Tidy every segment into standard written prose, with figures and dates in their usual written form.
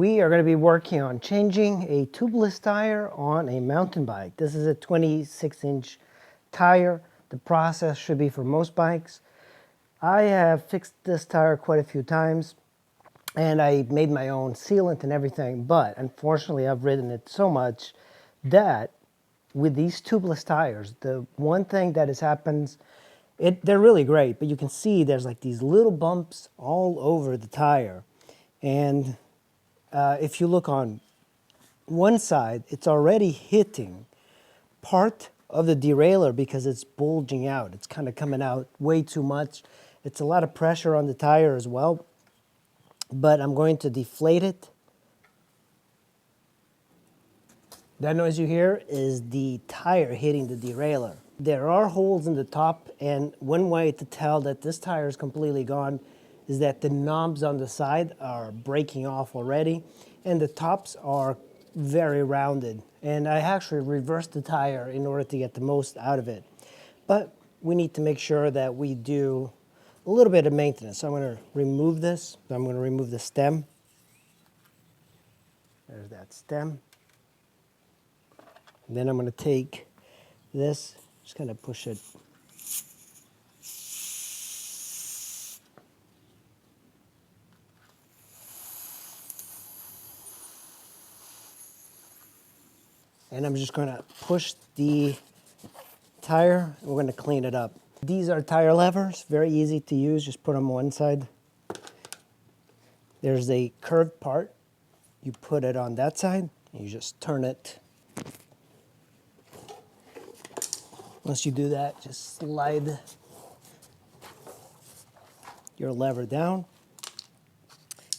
We are going to be working on changing a tubeless tire on a mountain bike. This is a 26-inch tire. The process should be for most bikes. I have fixed this tire quite a few times and I made my own sealant and everything, but unfortunately I've ridden it so much that with these tubeless tires, the one thing that happens, they're really great, but you can see there's like these little bumps all over the tire. And if you look on one side, it's already hitting part of the derailleur because it's bulging out. It's kind of coming out way too much. It's a lot of pressure on the tire as well. But I'm going to deflate it. That noise you hear is the tire hitting the derailleur. There are holes in the top, and one way to tell that this tire is completely gone is that the knobs on the side are breaking off already, and the tops are very rounded. And I actually reversed the tire in order to get the most out of it. But we need to make sure that we do a little bit of maintenance. So I'm going to remove this. I'm going to remove the stem. There's that stem. And then I'm going to take this, just kind of push it. And I'm just going to push the tire, and we're going to clean it up. These are tire levers, very easy to use. Just put them on one side. There's a curved part. You put it on that side, and you just turn it. Once you do that, just slide your lever down.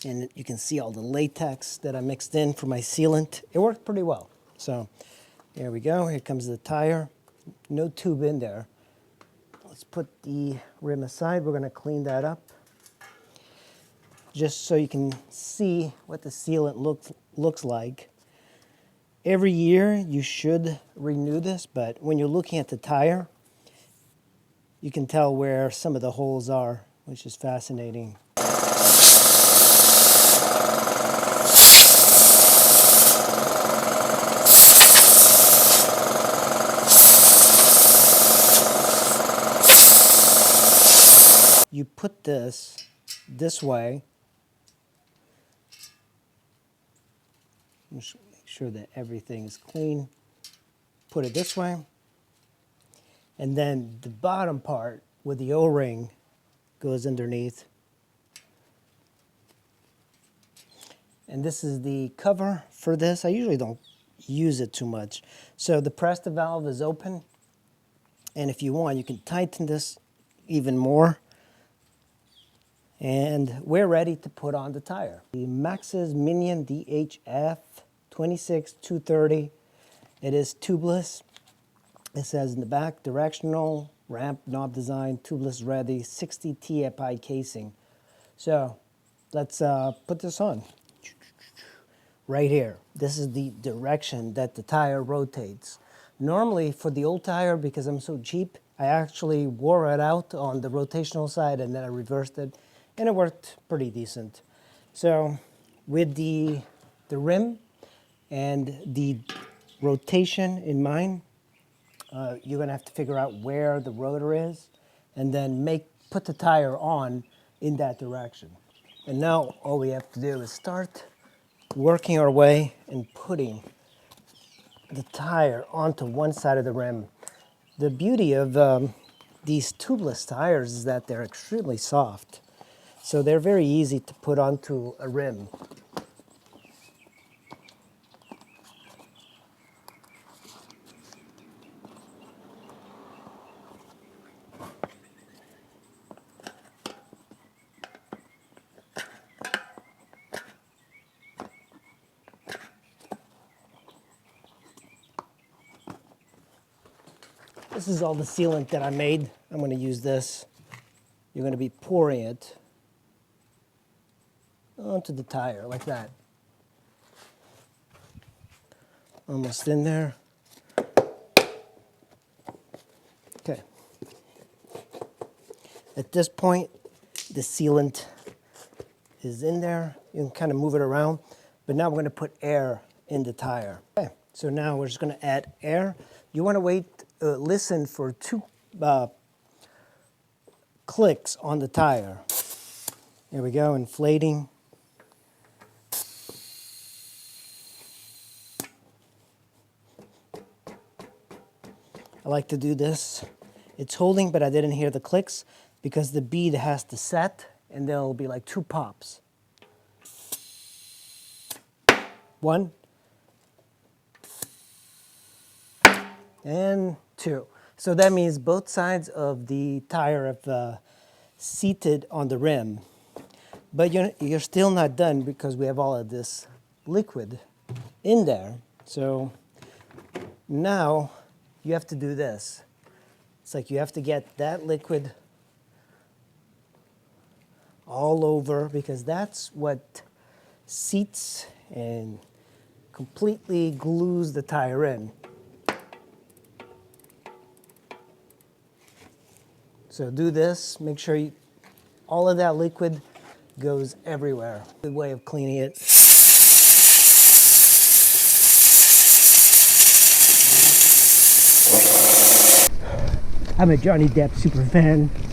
And you can see all the latex that I mixed in for my sealant. It worked pretty well. So there we go. Here comes the tire. No tube in there. Let's put the rim aside. We're going to clean that up. Just so you can see what the sealant looks like. Every year you should renew this, but when you're looking at the tire, you can tell where some of the holes are, which is fascinating. You put this way. Just make sure that everything is clean. Put it this way. And then the bottom part with the O-ring goes underneath. And this is the cover for this. I usually don't use it too much. So the Presta valve is open. And if you want, you can tighten this even more. And we're ready to put on the tire. The Maxxis Minion DHF 26230. It is tubeless. It says in the back, directional, ramp, knob design, tubeless ready, 60 TFI casing. So let's put this on. Right here. This is the direction that the tire rotates. Normally for the old tire, because I'm so cheap, I actually wore it out on the rotational side and then I reversed it. And it worked pretty decent. So with the rim and the rotation in mind, you're going to have to figure out where the rotor is and then put the tire on in that direction. And now all we have to do is start working our way and putting the tire onto one side of the rim. The beauty of these tubeless tires is that they're extremely soft. So they're very easy to put onto a rim. This is all the sealant that I made. I'm going to use this. You're going to be pouring it onto the tire like that. Almost in there. Okay. At this point, the sealant is in there. You can kind of move it around. but now we're going to put air in the tire. Okay, so now we're just going to add air. You want to wait, listen for 2 clicks on the tire. There we go, inflating. I like to do this. It's holding, but I didn't hear the clicks because the bead has to set, and there'll be like 2 pops. 1 and 2. So that means both sides of the tire have seated on the rim. But you're still not done because we have all of this liquid in there. So now you have to do this. It's like you have to get that liquid all over, because that's what seats and completely glues the tire in. So do this, make sure all of that liquid goes everywhere. Good way of cleaning it. I'm a Johnny Depp super fan.